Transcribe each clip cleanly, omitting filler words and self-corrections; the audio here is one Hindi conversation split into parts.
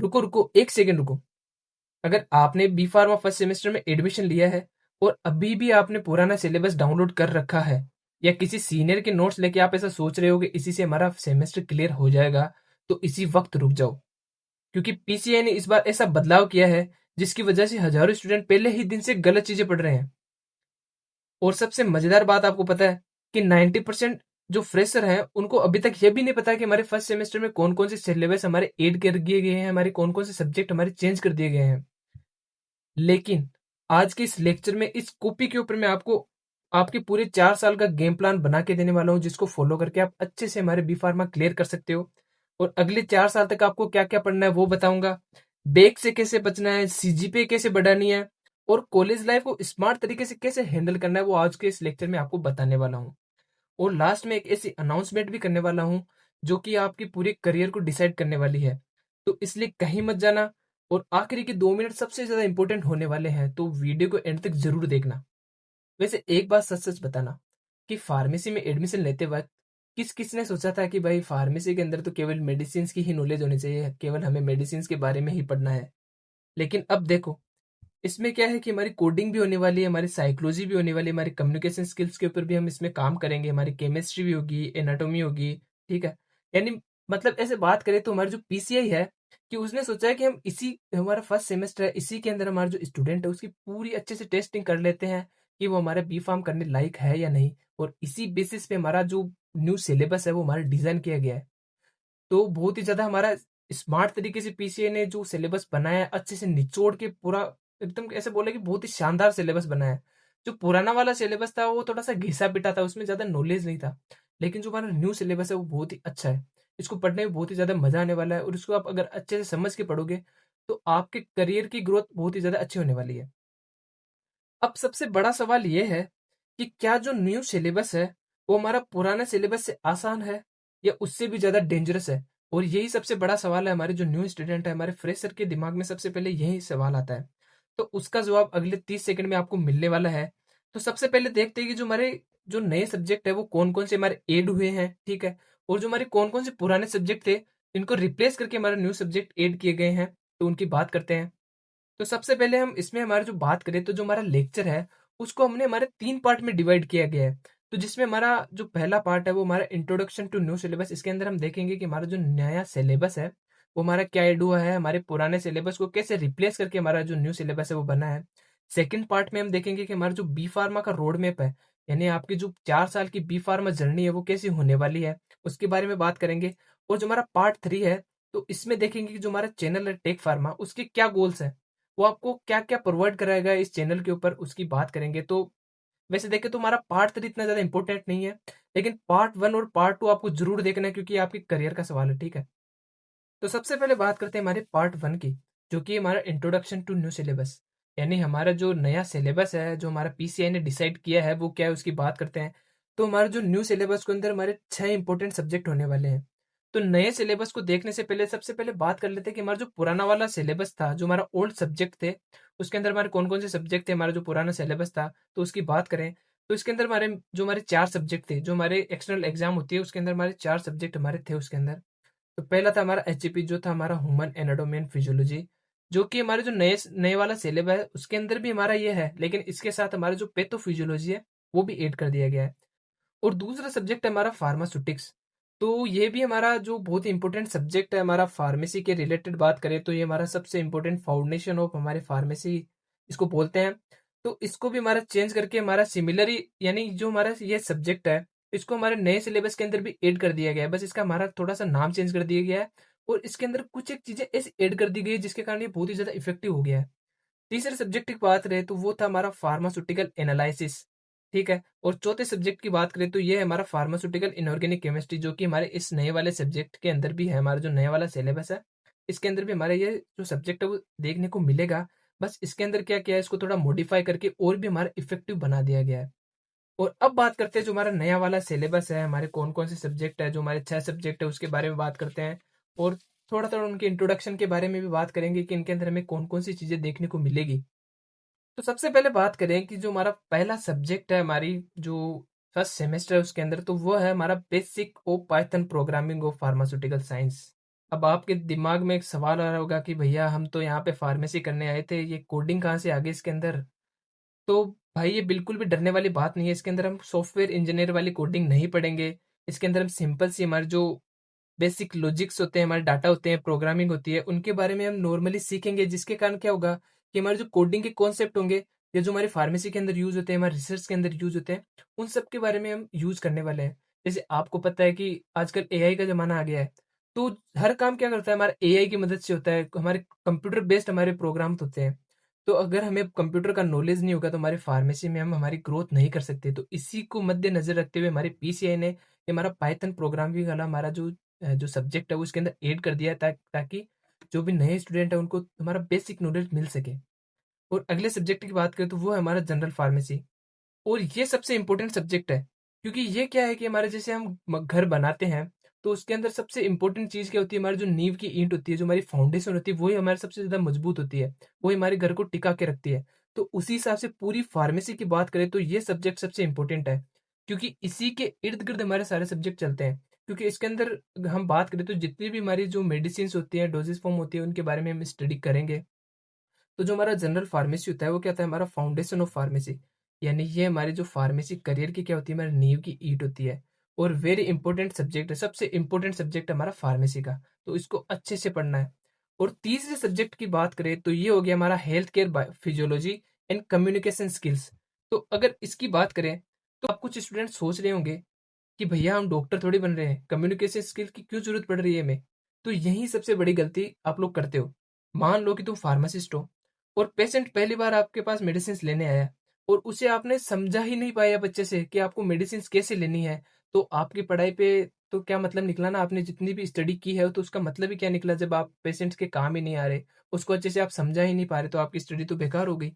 रुको रुको, एक सेकेंड रुको। अगर आपने बी फार्मा फर्स्ट सेमेस्टर में एडमिशन लिया है और अभी भी आपने पुराना सिलेबस डाउनलोड कर रखा है या किसी सीनियर के नोट्स लेके आप ऐसा सोच रहे हो कि इसी से हमारा सेमेस्टर क्लियर हो जाएगा, तो इसी वक्त रुक जाओ। क्योंकि पीसीआई ने इस बार ऐसा बदलाव किया है जिसकी वजह से हजारों स्टूडेंट पहले ही दिन से गलत चीजें पढ़ रहे हैं। और सबसे मजेदार बात आपको पता है कि 90% जो फ्रेशर हैं उनको अभी तक ये भी नहीं पता कि हमारे फर्स्ट सेमेस्टर में कौन कौन से सिलेबस हमारे ऐड कर दिए गए हैं, हमारे कौन कौन से सब्जेक्ट हमारे चेंज कर दिए गए हैं। लेकिन आज के इस लेक्चर में इस कॉपी के ऊपर मैं आपको आपके पूरे 4 साल का गेम प्लान बना के देने वाला हूँ, जिसको फॉलो करके आप अच्छे से हमारे बी फार्मा क्लियर कर सकते हो। और अगले 4 साल तक आपको क्या क्या पढ़ना है वो बताऊंगा। बैक से कैसे बचना है, सीजीपीए कैसे बढ़ानी है और कॉलेज लाइफ को स्मार्ट तरीके से कैसे हैंडल करना है, वो आज के इस लेक्चर में आपको बताने वाला हूँ। और लास्ट में एक ऐसी अनाउंसमेंट भी करने वाला हूँ जो कि आपकी पूरे करियर को डिसाइड करने वाली है। तो इसलिए कहीं मत जाना। और आखिरी के 2 मिनट सबसे ज्यादा इंपॉर्टेंट होने वाले हैं, तो वीडियो को एंड तक जरूर देखना। वैसे एक बात सच सच बताना कि फार्मेसी में एडमिशन लेते वक्त किस किसने सोचा था कि भाई फार्मेसी के अंदर तो केवल मेडिसिन की ही नॉलेज होनी चाहिए, केवल हमें मेडिसिन के बारे में ही पढ़ना है। लेकिन अब देखो, इसमें क्या है कि हमारी कोडिंग भी होने वाली है, हमारी साइकोलॉजी भी होने वाली है, हमारी कम्युनिकेशन स्किल्स के ऊपर भी हम इसमें काम करेंगे, हमारी केमिस्ट्री भी होगी, एनाटॉमी होगी। ठीक है। यानी मतलब ऐसे बात करें तो हमारी जो पीसीआई है कि उसने सोचा है कि हम इसी हमारा फर्स्ट सेमेस्टर है, इसी के अंदर हमारा जो स्टूडेंट है उसकी पूरी अच्छे से टेस्टिंग कर लेते हैं कि वो हमारे बी फार्म करने लायक है या नहीं। और इसी बेसिस पे हमारा जो न्यू सिलेबस है वो हमारा डिजाइन किया गया है। तो बहुत ही ज़्यादा हमारा स्मार्ट तरीके से पीसीए ने जो सिलेबस बनाया है, अच्छे से निचोड़ के पूरा एकदम ऐसे बोले कि बहुत ही शानदार सिलेबस बनाया है। जो पुराना वाला सिलेबस था वो थोड़ा सा घिसा-पिटा था, उसमें ज़्यादा नॉलेज नहीं था। लेकिन जो हमारा न्यू सिलेबस है वो बहुत ही अच्छा है। इसको पढ़ने में बहुत ही ज़्यादा मज़ा आने वाला है और इसको आप अगर अच्छे से समझ के पढ़ोगे, तो आपके करियर की ग्रोथ बहुत ही ज़्यादा अच्छी होने वाली है। अब सबसे बड़ा सवाल ये है कि क्या जो न्यू सिलेबस है वो हमारा पुराना सिलेबस से आसान है या उससे भी ज़्यादा डेंजरस है? और यही सबसे बड़ा सवाल है, हमारे जो न्यू स्टूडेंट है, हमारे फ्रेशर के दिमाग में सबसे पहले यही सवाल आता है। तो उसका जवाब अगले 30 सेकंड में आपको मिलने वाला है। तो सबसे पहले देखते हैं कि जो हमारे जो नए सब्जेक्ट है वो कौन-कौन से हमारे ऐड हुए हैं, ठीक है? और जो हमारे कौन-कौन से पुराने सब्जेक्ट थे, इनको रिप्लेस करके हमारे न्यू सब्जेक्ट ऐड किए गए हैं, तो उनकी बात करते हैं। तो सबसे पहले हम इसमें हमारी जो बात करें तो जो हमारा लेक्चर है उसको हमने हमारे 3 पार्ट में डिवाइड किया गया है। तो जिसमें हमारा जो पहला पार्ट है वो हमारा इंट्रोडक्शन टू न्यू सिलेबस। इसके अंदर हम देखेंगे कि हमारा जो नया सिलेबस है वो हमारा क्या ऐड हुआ है, हमारे पुराने सिलेबस को कैसे रिप्लेस करके हमारा जो न्यू सिलेबस है वो बना है। सेकंड पार्ट में हम देखेंगे कि हमारा जो बी फार्मा का रोड मैप है, यानी आपकी जो 4 साल की बी फार्मा जर्नी है वो कैसी होने वाली है, उसके बारे में बात करेंगे। और जो हमारा पार्ट 3 है, तो इसमें देखेंगे कि जो हमारा चैनल है टेक फार्मा, उसके क्या गोल्स हैं, वो आपको क्या-क्या प्रोवाइड कराएगा इस चैनल के ऊपर, उसकी बात करेंगे। तो वैसे देखें तो हमारा पार्ट 3 इतना ज़्यादा इम्पोर्टेंट नहीं है, लेकिन पार्ट 1 और पार्ट 2 आपको ज़रूर देखना है क्योंकि ये आपके करियर का सवाल है, ठीक है? तो सबसे पहले बात करते हैं हमारे पार्ट 1 की, जो कि हमारा इंट्रोडक्शन टू न्यू सिलेबस। यानी हमारा जो नया सिलेबस है, जो हमारा पीसीआई ने डिसाइड किया है, वो क्या है उसकी बात करते हैं। तो हमारा जो न्यू सिलेबस के अंदर हमारे 6 इंपॉर्टेंट सब्जेक्ट होने वाले हैं। तो नए सिलेबस को देखने से पहले सबसे पहले बात कर लेते हैं कि हमारा जो पुराना वाला सिलेबस था, जो हमारा ओल्ड सब्जेक्ट थे, उसके अंदर हमारे कौन-कौन से सब्जेक्ट थे, हमारा जो पुराना सिलेबस था, तो उसकी बात करें। तो इसके अंदर हमारे 4 सब्जेक्ट थे, जो हमारे एक्सटर्नल एग्ज़ाम होती है, उसके अंदर हमारे 4 सब्जेक्ट हमारे थे उसके अंदर। तो पहला था हमारा एचपी, जो था हमारा ह्यूमन एनाटॉमी एंड फिजियोलॉजी, जो कि हमारे जो नए नए वाला सिलेबस है उसके अंदर भी हमारा ये है, लेकिन इसके साथ हमारा जो पैथोफिजियोलॉजी है वो भी ऐड कर दिया गया है। और दूसरा सब्जेक्ट है हमारा फार्मास्यूटिक्स। तो ये भी हमारा जो बहुत ही इंपॉर्टेंट सब्जेक्ट है, हमारा फार्मेसी के रिलेटेड बात करें तो ये हमारा सबसे इंपॉर्टेंट फाउंडेशन ऑफ हमारे फार्मेसी इसको बोलते हैं। तो इसको भी हमारा चेंज करके हमारा सिमिलरी, यानी जो हमारा ये सब्जेक्ट है, इसको हमारे नए सिलेबस के अंदर भी ऐड कर दिया गया है। बस इसका हमारा थोड़ा सा नाम चेंज कर दिया गया है और इसके अंदर कुछ एक चीजें ऐसी ऐड कर दी गई है जिसके कारण ये बहुत ही ज्यादा इफेक्टिव हो गया है। तीसरे सब्जेक्ट की बात रहे तो वो था हमारा फार्मास्यूटिकल एनालिसिस, ठीक है। और चौथे सब्जेक्ट की बात करें तो ये है हमारा फार्मास्यूटिकल इनऑर्गेनिक केमिस्ट्री, जो कि हमारे इस नए वाले सब्जेक्ट के अंदर भी है। हमारा जो नया वाला सिलेबस है इसके अंदर भी हमारा ये जो सब्जेक्ट है वो देखने को मिलेगा। बस इसके अंदर क्या किया है, इसको थोड़ा मॉडिफाई करके और भी हमारा इफेक्टिव बना दिया गया है। और अब बात करते हैं जो हमारा नया वाला सिलेबस है, हमारे कौन-कौन से सब्जेक्ट है, जो हमारे 6 सब्जेक्ट है उसके बारे में बात करते हैं। और थोड़ा-थोड़ा उनके इंट्रोडक्शन के बारे में भी बात करेंगे कि इनके अंदर हमें कौन-कौन सी चीज़ें देखने को मिलेगी। तो सबसे पहले बात करें कि जो हमारा पहला सब्जेक्ट है, हमारी जो फर्स्ट सेमेस्टर है उसके अंदर, तो वो है हमारा basic of Python programming of pharmaceutical science. अब आपके दिमाग में एक सवाल आ रहा होगा कि भैया हम तो यहाँ पे फार्मेसी करने आए थे, ये कोडिंग कहाँ से आ गई इसके अंदर? तो भाई ये बिल्कुल भी डरने वाली बात नहीं है। इसके अंदर हम सॉफ्टवेयर इंजीनियर वाली कोडिंग नहीं पढ़ेंगे। इसके अंदर हम सिंपल सी हमारे जो बेसिक लॉजिक्स होते हैं, हमारे डाटा होते हैं, प्रोग्रामिंग होती है, उनके बारे में हम नॉर्मली सीखेंगे, जिसके कारण क्या होगा कि हमारे जो कोडिंग के कॉन्सेप्ट होंगे या जो हमारे फार्मेसी के अंदर यूज होते हैं, हमारे रिसर्च के अंदर यूज होते हैं, उन सब के बारे में हम यूज करने वाले हैं। जैसे आपको पता है कि आजकल एआई का जमाना आ गया है, तो हर काम क्या करता है हमारा एआई की मदद से होता है। हमारे कंप्यूटर बेस्ड हमारे प्रोग्राम होते हैं। तो अगर हमें कंप्यूटर का नॉलेज नहीं होगा तो हमारे फार्मेसी में हम हमारी ग्रोथ नहीं कर सकते। तो इसी को मद्देनजर रखते हुए हमारे पीसीआई ने ये हमारा पाइथन प्रोग्रामिंग वाला हमारा जो सब्जेक्ट है वो उसके अंदर ऐड कर दिया है, ताकि जो भी नए स्टूडेंट है उनको हमारा बेसिक नॉलेज मिल सके। और अगले सब्जेक्ट की बात करें तो वो है हमारा जनरल फार्मेसी। और ये सबसे इम्पोर्टेंट सब्जेक्ट है, क्योंकि ये क्या है कि हमारे जैसे हम घर बनाते हैं, तो उसके अंदर सबसे इम्पोर्टेंट चीज़ क्या होती है, हमारी जो नींव की ईंट होती है, जो हमारी फाउंडेशन होती है, वही हमारे सबसे ज़्यादा मजबूत होती है। वही हमारे घर को टिका के रखती है। तो उसी हिसाब से पूरी फार्मेसी की बात करें तो ये सब्जेक्ट सबसे इम्पोर्टेंट है, क्योंकि इसी के इर्द गिर्द हमारे सारे सब्जेक्ट चलते हैं। क्योंकि इसके अंदर हम बात करें तो जितनी भी हमारी जो मेडिसिन होती हैं, डोजेज फॉर्म होती है, उनके बारे में हम स्टडी करेंगे। तो जो हमारा जनरल फार्मेसी होता है वो क्या होता है, हमारा फाउंडेशन ऑफ फार्मेसी। यानी ये हमारे जो फार्मेसी करियर की क्या होती है, हमारी नींव की ईंट होती है। और वेरी इंपॉर्टेंट सब्जेक्ट है, सबसे इंपॉर्टेंट सब्जेक्ट है हमारा फार्मेसी का। तो इसको अच्छे से पढ़ना है। और तीसरे सब्जेक्ट की बात करें तो ये हो गया हमारा health care physiology and communication skills. तो अगर इसकी बात करें तो आप कुछ स्टूडेंट सोच रहे होंगे कि भैया हम डॉक्टर थोड़ी बन रहे हैं, कम्युनिकेशन स्किल की क्यों जरूरत पड़ रही है हमें? तो यही सबसे बड़ी गलती आप लोग करते हो। मान लो कि तुम फार्मासिस्ट हो और पेशेंट पहली बार आपके पास मेडिसिन लेने आया और उसे आपने समझा ही नहीं पाया बच्चे से कि आपको मेडिसिन कैसे लेनी है। तो आपकी पढ़ाई पे तो क्या मतलब निकला ना, आपने जितनी भी स्टडी की है तो उसका मतलब ही क्या निकला जब आप पेशेंट्स के काम ही नहीं आ रहे, उसको अच्छे से आप समझा ही नहीं पा रहे, तो आपकी स्टडी तो बेकार हो गई।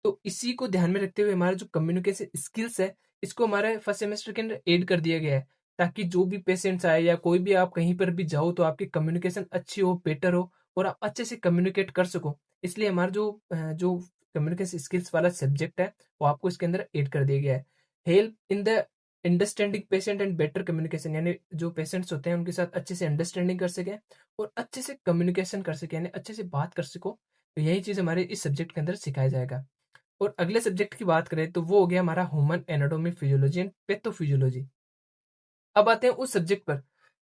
तो इसी को ध्यान में रखते हुए हमारा जो कम्युनिकेशन स्किल्स है, इसको हमारे फर्स्ट सेमेस्टर के अंदर ऐड कर दिया गया है, ताकि जो भी पेशेंट्स आए या कोई भी आप कहीं पर भी जाओ तो आपकी कम्युनिकेशन अच्छी हो, बेटर हो और आप अच्छे से कम्युनिकेट कर सको। इसलिए हमारा जो कम्युनिकेशन स्किल्स वाला सब्जेक्ट है वो आपको इसके अंदर ऐड कर दिया गया है। Help in the understanding patient and better communication, यानी जो पेशेंट्स होते हैं उनके साथ अच्छे से अंडरस्टैंडिंग कर सकें और अच्छे से कम्युनिकेशन कर सकें, यानी अच्छे से बात कर सको। तो यही चीज़ हमारे इस सब्जेक्ट के अंदर सिखाया जाएगा। और अगले सब्जेक्ट की बात करें तो वो हो गया हमारा human anatomy physiology and pathophysiology. अब आते हैं उस सब्जेक्ट पर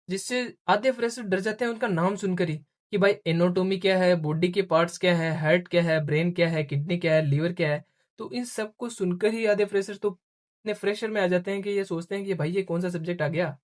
जिससे आधे फ्रेशर डर जाते हैं उनका नाम सुनकर ही, कि भाई एनाटॉमी क्या है, बॉडी के पार्ट्स क्या है, हार्ट क्या है, ब्रेन क्या है, किडनी क्या है, लीवर क्या है। तो इन सब को सुनकर ही आधे फ्रेशर तो इतने फ्रेशर में आ जाते हैं कि ये सोचते हैं कि भाई ये कौन सा सब्जेक्ट आ गया।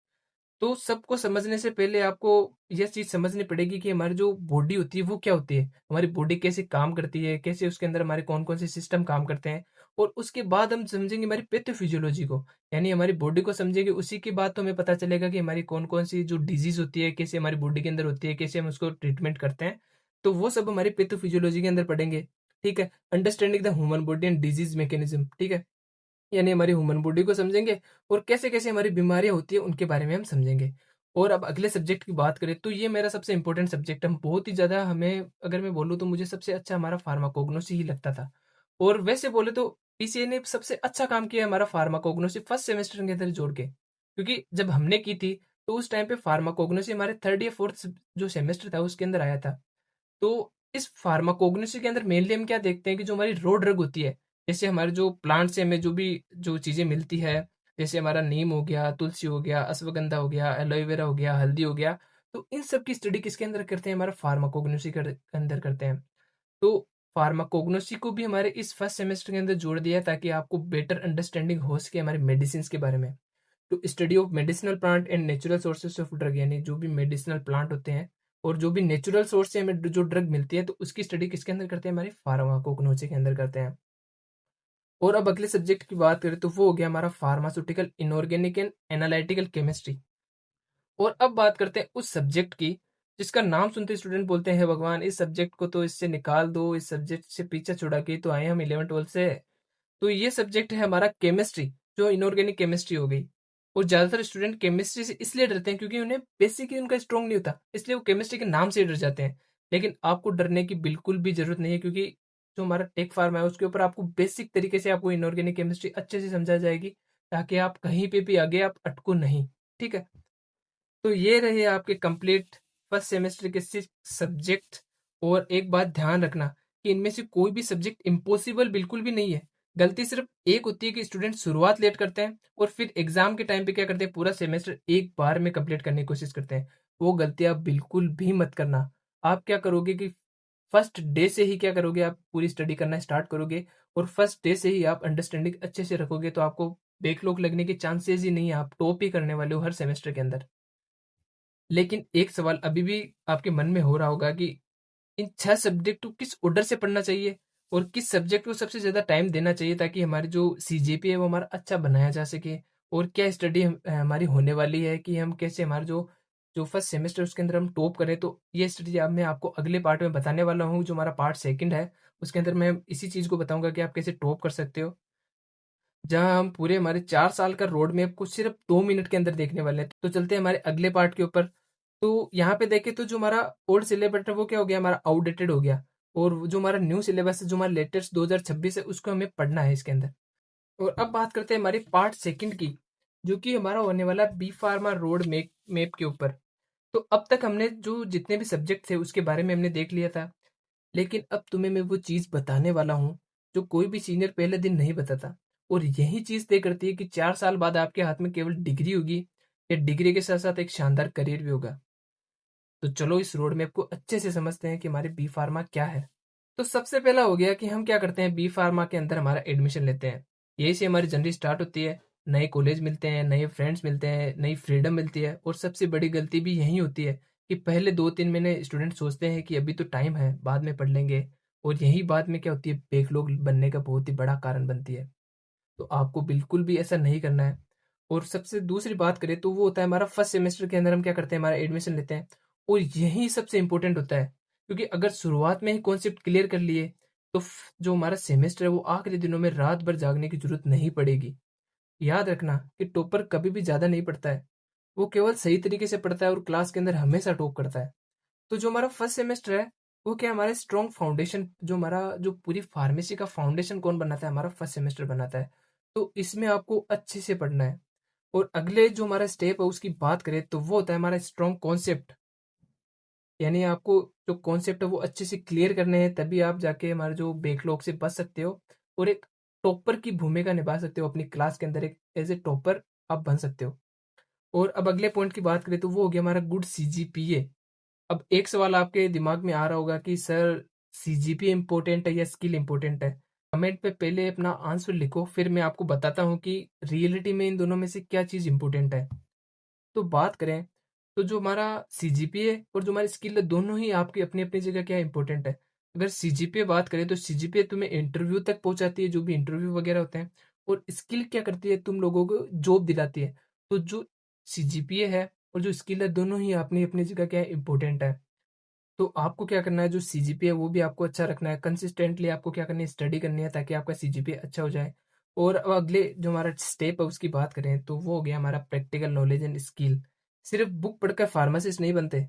तो सबको समझने से पहले आपको यह चीज़ समझनी पड़ेगी कि हमारी जो बॉडी होती है वो क्या होती है, हमारी बॉडी कैसे काम करती है, कैसे उसके अंदर हमारे कौन-कौन से सिस्टम काम करते हैं। और उसके बाद हम समझेंगे हमारी पैथोफिजियोलॉजी को, यानी हमारी बॉडी को समझेंगे, उसी के बाद तो हमें पता चलेगा कि हमारी कौन-कौन सी जो डिज़ीज़ होती है, कैसे हमारी बॉडी के अंदर होती है, कैसे हम उसको ट्रीटमेंट करते हैं। तो वो सब हमारी पैथोफिजियोलॉजी के अंदर पढ़ेंगे, ठीक है? Understanding the human body and disease mechanism, ठीक है? यानी हमारी ह्यूमन बॉडी को समझेंगे और कैसे-कैसे हमारी बीमारियाँ होती हैं उनके बारे में हम समझेंगे। और अब अगले सब्जेक्ट की बात करें तो ये मेरा सबसे इम्पोर्टेंट सब्जेक्ट है। बहुत ही ज़्यादा हमें, अगर मैं बोलूँ तो मुझे सबसे अच्छा हमारा फार्माकोग्नोसी ही लगता था। और वैसे बोले तो पीसीए ने सबसे अच्छा काम किया है हमारा फार्माकोग्नोसी फर्स्ट सेमेस्टर के अंदर जोड़ के। क्योंकि जब हमने की थी तो उस टाइम पे फार्माकोग्नोसी हमारे 3rd या 4th जो सेमेस्टर था उसके अंदर आया था। तो इस फार्माकोग्नोसी के अंदर मेनली हम क्या देखते हैं कि जो हमारी रॉ ड्रग होती है, जैसे हमारे जो प्लांट से हमें जो चीज़ें मिलती है, जैसे हमारा नीम हो गया, तुलसी हो गया, अश्वगंधा हो गया, एलोवेरा हो गया, हल्दी हो गया, तो इन सब की स्टडी किसके अंदर करते हैं, हमारा फार्माकोग्नोसी के अंदर करते हैं। तो फार्माकोग्नोसी को भी हमारे इस फर्स्ट सेमेस्टर के अंदर जोड़ दिया है ताकि आपको बेटर अंडरस्टैंडिंग हो सके हमारे मेडिसिन के बारे में। To study of medicinal plant and natural sources of drug, यानी जो भी मेडिसिनल प्लांट होते हैं और जो भी नेचुरल सोर्स से हमें जो ड्रग मिलती है तो उसकी स्टडी किसके अंदर करते हैं, हमारे फार्माकोग्नोसी के अंदर करते हैं। और अब अगले सब्जेक्ट की बात करें तो वो हो गया हमारा pharmaceutical inorganic and analytical chemistry. और अब बात करते हैं उस सब्जेक्ट की जिसका नाम सुनते स्टूडेंट बोलते हैं भगवान इस सब्जेक्ट को तो इससे निकाल दो, इस सब्जेक्ट से पीछे छुड़ा के तो आए हम 11th 12th से। तो ये सब्जेक्ट है हमारा केमिस्ट्री, जो इनऑर्गेनिक केमिस्ट्री हो गई। और ज़्यादातर स्टूडेंट केमिस्ट्री से इसलिए डरते हैं क्योंकि उन्हें बेसिक ही उनका स्ट्रॉन्ग नहीं होता, इसलिए वो केमिस्ट्री के नाम से ही डर जाते हैं। लेकिन आपको डरने की बिल्कुल भी ज़रूरत नहीं है, क्योंकि जो हमारा टेक फार्म है उसके ऊपर आपको बेसिक तरीके से आपको इनऑर्गेनिक केमिस्ट्री अच्छे से समझा जाएगी, ताकि आप कहीं पे भी आगे आप अटको नहीं, ठीक है? तो ये रहे आपके कंप्लीट फर्स्ट सेमेस्टर के सब्जेक्ट, और एक बात ध्यान रखना कि इनमें से कोई भी सब्जेक्ट इम्पॉसिबल बिल्कुल भी नहीं है। गलती सिर्फ एक होती है कि स्टूडेंट शुरुआत लेट करते हैं और फिर एग्जाम के टाइम पे क्या करते हैं, पूरा सेमेस्टर एक बार में कंप्लीट करने की कोशिश करते हैं। वो गलती आप बिल्कुल भी मत करना। आप क्या करोगे कि फर्स्ट डे से ही क्या करोगे, आप पूरी स्टडी करना स्टार्ट करोगे और फर्स्ट डे से ही आप अंडरस्टैंडिंग अच्छे से रखोगे, तो आपको बैकलॉग लगने के चांसेस ही नहीं है। आप टॉप ही करने वाले हो हर सेमेस्टर के अंदर। लेकिन एक सवाल अभी भी आपके मन में हो रहा होगा कि इन 6 सब्जेक्ट को किस ऑर्डर से पढ़ना चाहिए और किस सब्जेक्ट को सबसे ज़्यादा टाइम देना चाहिए, ताकि हमारी जो सीजीपीए है वो हमारा अच्छा बनाया जा सके, और क्या स्टडी हमारी होने वाली है कि हम कैसे हमारा जो जो फर्स्ट सेमेस्टर उसके अंदर हम टॉप करें। तो ये स्टडी अब मैं आपको अगले पार्ट में बताने वाला हूँ, जो हमारा पार्ट सेकंड है। उसके अंदर मैं इसी चीज़ को बताऊंगा कि आप कैसे टॉप कर सकते हो, जहाँ हम पूरे हमारे 4 साल का रोड मैप को सिर्फ 2 मिनट के अंदर देखने वाले हैं। तो चलते हैं हमारे अगले पार्ट के ऊपर। तो यहाँ पे देखें तो जो हमारा ओल्ड सिलेबस है वो क्या हो गया, हमारा आउटडेटेड हो गया, और जो हमारा न्यू सिलेबस है, जो हमारा लेटेस्ट 2026 है, उसको हमें पढ़ना है इसके अंदर। और अब बात करते हैं हमारे पार्ट सेकंड की, जो कि हमारा होने वाला है B pharma road map map के ऊपर। तो अब तक हमने जो जितने भी सब्जेक्ट थे उसके बारे में हमने देख लिया था, लेकिन अब तुम्हें मैं वो चीज़ बताने वाला हूँ जो कोई भी सीनियर पहले दिन नहीं बताता, और यही चीज़ तय करती है कि 4 साल बाद आपके हाथ में केवल डिग्री होगी या डिग्री के साथ साथ एक शानदार करियर भी होगा। तो चलो इस रोड मैप को अच्छे से समझते हैं कि हमारे बी फार्मा क्या है। तो सबसे पहला हो गया कि हम क्या करते हैं, बी फार्मा के अंदर हमारा एडमिशन लेते हैं। यही से हमारी जर्नी स्टार्ट होती है। नए कॉलेज मिलते हैं, नए फ्रेंड्स मिलते हैं, नई फ्रीडम मिलती है, और सबसे बड़ी गलती भी यही होती है कि पहले 2-3 महीने स्टूडेंट सोचते हैं कि अभी तो टाइम है, बाद में पढ़ लेंगे, और यही बाद में क्या होती है, बैकलॉग बनने का बहुत ही बड़ा कारण बनती है। तो आपको बिल्कुल भी ऐसा नहीं करना है। और सबसे दूसरी बात करें तो वो होता है हमारा फर्स्ट सेमेस्टर के अंदर हम क्या करते हैं, हमारा एडमिशन लेते हैं, और यही सबसे इंपॉर्टेंट होता है, क्योंकि अगर शुरुआत में ही कॉन्सेप्ट क्लियर कर लिए तो जो हमारा सेमेस्टर है वो आखिरी दिनों में रात भर जागने की जरूरत नहीं पड़ेगी। याद रखना कि टॉपर कभी भी ज्यादा नहीं पढ़ता है, वो केवल सही तरीके से पढ़ता है और क्लास के अंदर हमेशा टॉप करता है। तो जो हमारा फर्स्ट सेमेस्टर है वो क्या, हमारा स्ट्रॉन्ग फाउंडेशन, जो हमारा जो पूरी फार्मेसी का फाउंडेशन कौन बनाता है, हमारा फर्स्ट सेमेस्टर बनाता है। तो इसमें आपको अच्छे से पढ़ना है। और अगले जो हमारा स्टेप है उसकी बात करें तो वो होता है हमारा स्ट्रॉन्ग कॉन्सेप्ट, यानी आपको जो कॉन्सेप्ट है वो अच्छे से क्लियर करने हैं, तभी आप जाके हमारे जो बैकलॉग से बच सकते हो और एक टॉपर की भूमिका निभा सकते हो अपनी क्लास के अंदर, एक एज ए टॉपर आप बन सकते हो। और अब अगले पॉइंट की बात करें तो वो हो गया हमारा गुड सीजीपीए। अब एक सवाल आपके दिमाग में आ रहा होगा कि सर, सीजीपीए इम्पोर्टेंट है या स्किल इम्पोर्टेंट है। कमेंट पे पहले अपना आंसर लिखो, फिर मैं आपको बताता हूँ कि रियलिटी में इन दोनों में से क्या चीज़ इम्पोर्टेंट है। तो बात करें तो जो हमारा सीजीपीए और जो हमारी स्किल है, दोनों ही आपकी अपनी अपनी जगह क्या इंपॉर्टेंट है। अगर सीजीपीए बात करें तो सीजीपीए तुम्हें इंटरव्यू तक पहुंचाती है, जो भी इंटरव्यू वगैरह होते हैं, और स्किल क्या करती है, तुम लोगों को जॉब दिलाती है। तो जो सीजीपीए है और जो स्किल है, दोनों ही अपनी अपनी जगह क्या है, इंपॉर्टेंट है। तो आपको क्या करना है, जो सीजीपीए है वो भी आपको अच्छा रखना है, कंसिस्टेंटली आपको क्या करनी है, स्टडी करनी है, ताकि आपका सीजीपीए अच्छा हो जाए। और अब अगले जो हमारा स्टेप है उसकी बात करें तो वो हो गया हमारा प्रैक्टिकल नॉलेज एंड स्किल। सिर्फ बुक पढ़कर फार्मासिस्ट नहीं बनते,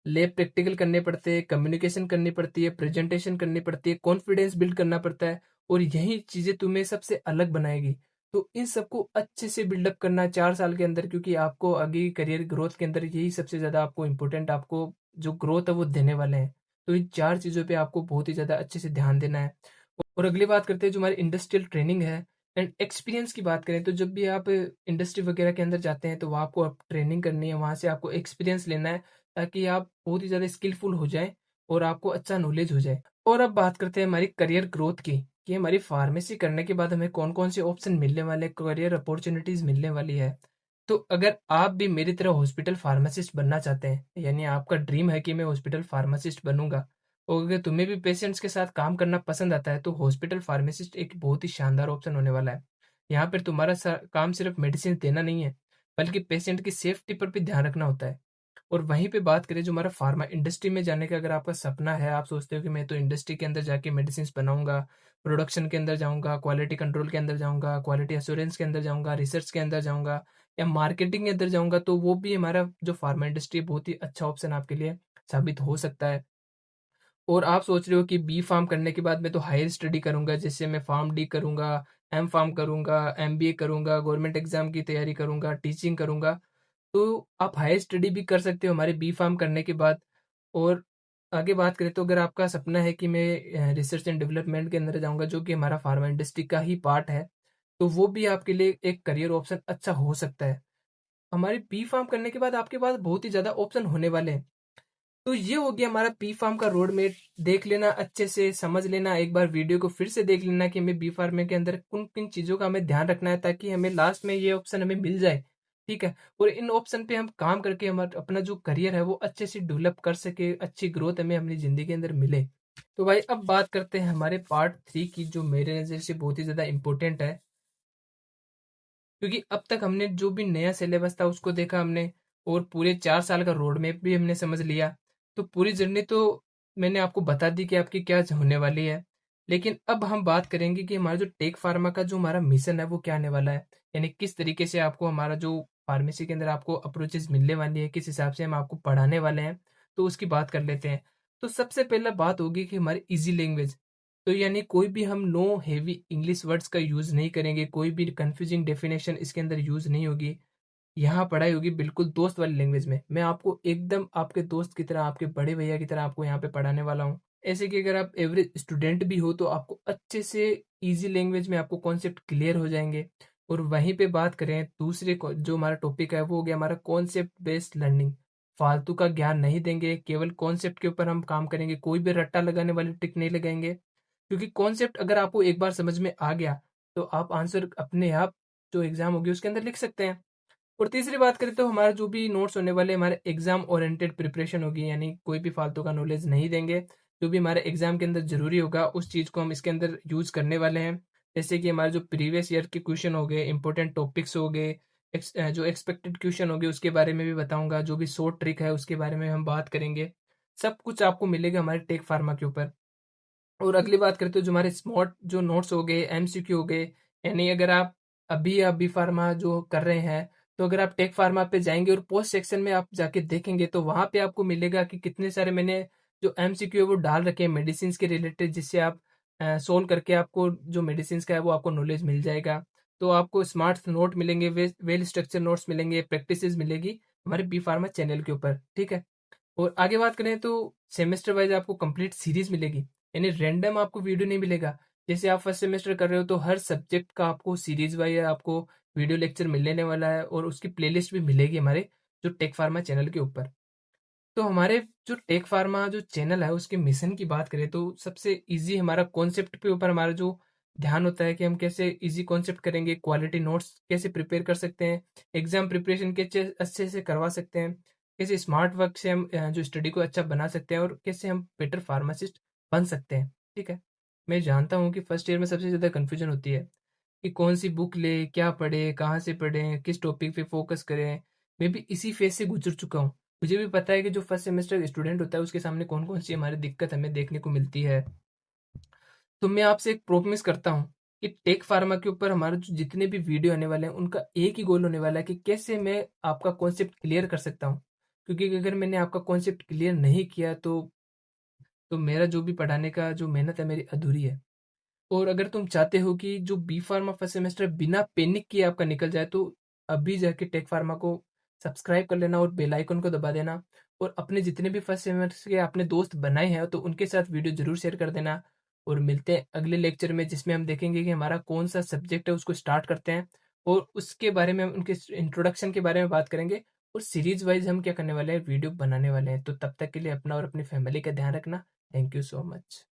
लैब प्रैक्टिकल करने पड़ते हैं, कम्युनिकेशन करनी पड़ती है, प्रेजेंटेशन करनी पड़ती है, कॉन्फिडेंस बिल्ड करना पड़ता है, और यही चीजें तुम्हें सबसे अलग बनाएगी। तो इन सबको अच्छे से बिल्डअप करना है 4 साल के अंदर, क्योंकि आपको आगे करियर ग्रोथ के अंदर यही सबसे ज्यादा आपको इम्पोर्टेंट, आपको जो ग्रोथ है वो देने वाले हैं। तो इन 4 चीजों पे आपको बहुत ही ज्यादा अच्छे से ध्यान देना है। और अगली बात करते हैं जो हमारी इंडस्ट्रियल ट्रेनिंग है एंड एक्सपीरियंस की बात करें, तो जब भी आप इंडस्ट्री वगैरह के अंदर जाते हैं तो वहाँ आपको आप ट्रेनिंग करनी है, वहाँ से आपको एक्सपीरियंस लेना है, ताकि आप बहुत ही ज़्यादा स्किलफुल हो जाएँ और आपको अच्छा नॉलेज हो जाए। और अब बात करते हैं हमारी करियर ग्रोथ की, कि हमारी फार्मेसी करने के बाद हमें कौन-कौन से ऑप्शन मिलने वाले हैं, करियर अपॉर्च्युनिटीज़ मिलने वाली है। तो अगर आप भी मेरी तरह हॉस्पिटल फार्मासिस्ट बनना चाहते हैं, यानी आपका ड्रीम है कि मैं हॉस्पिटल फार्मासिस्ट बनूँगा, और अगर तुम्हें भी पेशेंट्स के साथ काम करना पसंद आता है, तो हॉस्पिटल फार्मासिस्ट एक बहुत ही शानदार ऑप्शन होने वाला है। यहाँ पर तुम्हारा काम सिर्फ मेडिसिन देना नहीं है, बल्कि पेशेंट की सेफ्टी पर भी ध्यान रखना होता है। और वहीं पे बात करें जो हमारा फार्मा इंडस्ट्री में जाने का अगर आपका सपना है, आप सोचते हो कि मैं तो इंडस्ट्री के अंदर जाके मेडिसिन बनाऊंगा, प्रोडक्शन के अंदर जाऊंगा, क्वालिटी कंट्रोल के अंदर जाऊंगा, क्वालिटी एश्योरेंस के अंदर जाऊंगा, रिसर्च के अंदर जाऊंगा, या मार्केटिंग के अंदर जाऊंगा, तो वो भी हमारा जो फार्मा इंडस्ट्री है बहुत ही अच्छा ऑप्शन आपके लिए साबित हो सकता है। और आप सोच रहे हो कि बी फार्म करने के बाद मैं तो हायर स्टडी करूंगा, जैसे मैं फार्म डी करूंगा, एम फार्म करूंगा, एमबीए करूंगा, गवर्नमेंट एग्जाम की तैयारी करूंगा, टीचिंग करूंगा। तो आप हायर स्टडी भी कर सकते हो हमारे बी फार्म करने के बाद। और आगे बात करें तो अगर आपका सपना है कि मैं रिसर्च एंड डेवलपमेंट के अंदर जाऊँगा, जो कि हमारा फार्मा इंडस्ट्री का ही पार्ट है, तो वो भी आपके लिए एक करियर ऑप्शन अच्छा हो सकता है। हमारे बी फार्म करने के बाद आपके पास बहुत ही ज़्यादा ऑप्शन होने वाले हैं। तो ये हो गया हमारा बी फार्म का रोड मैप। देख लेना, अच्छे से समझ लेना, एक बार वीडियो को फिर से देख लेना कि हमें बी फार्म के अंदर किन-किन चीज़ों का हमें ध्यान रखना है, ताकि हमें लास्ट में ये ऑप्शन हमें मिल जाए, ठीक है? और इन ऑप्शन पे हम काम करके हम अपना जो करियर है वो अच्छे से डेवलप कर सके, अच्छी ग्रोथ हमें अपनी ज़िंदगी के अंदर मिले। तो भाई अब बात करते हैं हमारे पार्ट 3 की, जो मेरे नज़र से बहुत ही ज़्यादा इम्पोर्टेंट है। क्योंकि अब तक हमने जो भी नया सिलेबस था उसको देखा हमने, और पूरे 4 साल का रोड मैप भी हमने समझ लिया। तो पूरी जर्नी तो मैंने आपको बता दी कि आपकी क्या होने वाली है। लेकिन अब हम बात करेंगे कि हमारा जो टेक फार्मा का जो हमारा मिशन है वो क्या आने वाला है। यानी किस तरीके से आपको हमारा जो फार्मेसी के अंदर आपको अप्रोचेज़ मिलने वाली है, किस हिसाब से हम आपको पढ़ाने वाले हैं, तो उसकी बात कर लेते हैं। तो सबसे पहला बात होगी कि हमारी ईज़ी लैंग्वेज। तो यानी कोई भी हम नो हेवी इंग्लिश वर्ड्स का यूज़ नहीं करेंगे, कोई भी कन्फ्यूजिंग डेफिनेशन इसके अंदर यूज़ नहीं होगी। यहाँ पढ़ाई होगी बिल्कुल दोस्त वाली लैंग्वेज में। मैं आपको एकदम आपके दोस्त की तरह, आपके बड़े भैया की तरह आपको यहाँ पे पढ़ाने वाला हूँ। ऐसे कि अगर आप एवरेज स्टूडेंट भी हो तो आपको अच्छे से ईज़ी लैंग्वेज में आपको कॉन्सेप्ट क्लियर हो जाएँगे। और वहीं पे बात करें दूसरे को, जो हमारा टॉपिक है वो हो गया हमारा कॉन्सेप्ट बेस्ड लर्निंग। फालतू का ज्ञान नहीं देंगे, केवल कॉन्सेप्ट के ऊपर हम काम करेंगे, कोई भी रट्टा लगाने वाली ट्रिक नहीं लगाएँगे। क्योंकि कॉन्सेप्ट अगर आपको एक बार समझ में आ गया, तो आप आंसर अपने आप जो एग्ज़ाम होगी उसके अंदर लिख सकते हैं। और तीसरी बात करें तो हमारा जो भी नोट्स होने वाले, हमारे एग्ज़ाम ओरिएंटेड प्रिपरेशन होगी, यानी कोई भी फालतू का नॉलेज नहीं देंगे। जो भी हमारे एग्ज़ाम के अंदर ज़रूरी होगा, उस चीज़ को हम इसके अंदर यूज़ करने वाले हैं। जैसे कि हमारे जो प्रीवियस ईयर के क्वेश्चन हो गए, इम्पोर्टेंट टॉपिक्स हो गए, जो एक्सपेक्टेड क्वेश्चन हो गए उसके बारे में भी बताऊँगा, जो भी शॉर्ट ट्रिक है उसके बारे में हम बात करेंगे। सब कुछ आपको मिलेगा हमारे टेक फार्मा के ऊपर। और अगली बात करते हैं जो हमारे स्मार्ट जो नोट्स हो गए, एमसीक्यू हो गए, यानी अगर आप बी फार्मा जो कर रहे हैं, तो अगर आप टेक फार्मा पे जाएँगे और पोस्ट सेक्शन में आप जाके देखेंगे, तो वहाँ पे आपको मिलेगा कि कितने सारे मैंने जो एमसीक्यू है वो डाल रखे हैं मेडिसिन्स के रिलेटेड, जिससे आप सोल्व करके आपको जो मेडिसिन्स का है वो आपको नॉलेज मिल जाएगा। तो आपको स्मार्ट नोट मिलेंगे, वेल स्ट्रक्चर्ड नोट्स मिलेंगे, प्रैक्टिसेज़ मिलेगी हमारे बी फार्मा चैनल के ऊपर, ठीक है? और आगे बात करें तो सेमेस्टर वाइज़ आपको कंप्लीट सीरीज़ मिलेगी। यानी रैंडम आपको वीडियो नहीं मिलेगा। जैसे आप फर्स्ट सेमेस्टर कर रहे हो तो हर सब्जेक्ट का आपको सीरीज़ वाइज़ आपको वीडियो लेक्चर मिलने वाला है, और उसकी प्लेलिस्ट भी मिलेगी हमारे जो टेक फार्मा चैनल के ऊपर। तो हमारे जो टेक फार्मा जो चैनल है उसके मिशन की बात करें तो सबसे ईज़ी हमारा कॉन्सेप्ट के ऊपर हमारा जो ध्यान होता है कि हम कैसे ईज़ी कॉन्सेप्ट करेंगे, क्वालिटी नोट्स कैसे प्रिपेयर कर सकते हैं, एग्ज़ाम प्रिपरेशन कैसे अच्छे से करवा सकते हैं, कैसे स्मार्ट वर्क से हम जो स्टडी को अच्छा बना सकते हैं, और कैसे हम बेटर फार्मासिस्ट बन सकते हैं, ठीक है? मैं जानता हूँ कि फर्स्ट ईयर में सबसे ज़्यादा कन्फ्यूजन होती है कि कौन-सी बुक लें, क्या पढ़ें, कहाँ से पढ़ें, किस टॉपिक पे फ़ोकस करें। मैं भी इसी फ़ेज़ से गुज़र चुका हूँ। मुझे भी पता है कि जो फर्स्ट सेमेस्टर का स्टूडेंट होता है उसके सामने कौन-कौन सी हमारी दिक्कत हमें देखने को मिलती है। तो मैं आपसे एक प्रॉमिस करता हूँ कि टेक फार्मा के ऊपर हमारे जो जितने भी वीडियो आने वाले हैं उनका एक ही गोल होने वाला है कि कैसे मैं आपका कॉन्सेप्ट क्लियर कर सकता हूँ। क्योंकि अगर मैंने आपका कॉन्सेप्ट क्लियर नहीं किया तो मेरा जो भी पढ़ाने का जो मेहनत है मेरी अधूरी है। और अगर तुम चाहते हो कि जो बी फार्मा फर्स्ट सेमेस्टर बिना पैनिक किए आपका निकल जाए, तो अभी जाके टेक फार्मा को सब्सक्राइब कर लेना और बेल आइकन को दबा देना। और अपने जितने भी फर्स्ट सेमेस्टर के आपने दोस्त बनाए हैं तो उनके साथ वीडियो ज़रूर शेयर कर देना। और मिलते हैं अगले लेक्चर में, जिसमें हम देखेंगे कि हमारा कौन-सा सब्जेक्ट है उसको स्टार्ट करते हैं, और उसके बारे में हम उनके इंट्रोडक्शन के बारे में बात करेंगे, और सीरीज़ वाइज़ हम क्या करने वाले हैं, वीडियो बनाने वाले हैं। तो तब तक के लिए अपना और अपनी फैमिली का ध्यान रखना। Thank you so much.